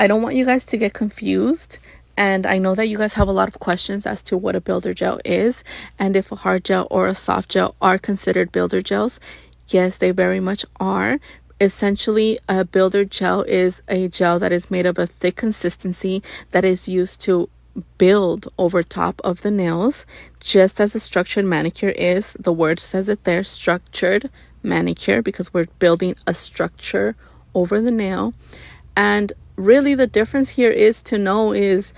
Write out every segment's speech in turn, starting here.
I don't want you guys to get confused. And I know that you guys have a lot of questions as to what a builder gel is and if a hard gel or a soft gel are considered builder gels. Yes, they very much are. Essentially, a builder gel is a gel that is made of a thick consistency that is used to build over top of the nails, just as a structured manicure is. The word says it there, structured manicure, because we're building a structure over the nail. And really the difference here is to know is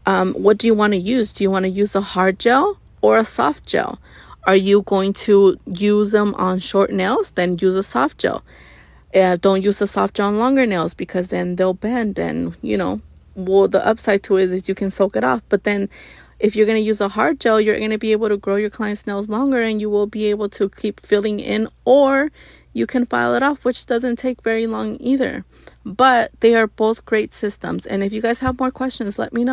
what do you want to use? Do you want to use a hard gel or a soft gel? Are you going to use them on short nails? Then use a soft gel. Don't use a soft gel on longer nails, because then they'll bend, and well, the upside to it is you can soak it off. But then if you're going to use a hard gel, you're going to be able to grow your client's nails longer, and you will be able to keep filling in, or you can file it off, which doesn't take very long either. But they are both great systems. And if you guys have more questions, let me know.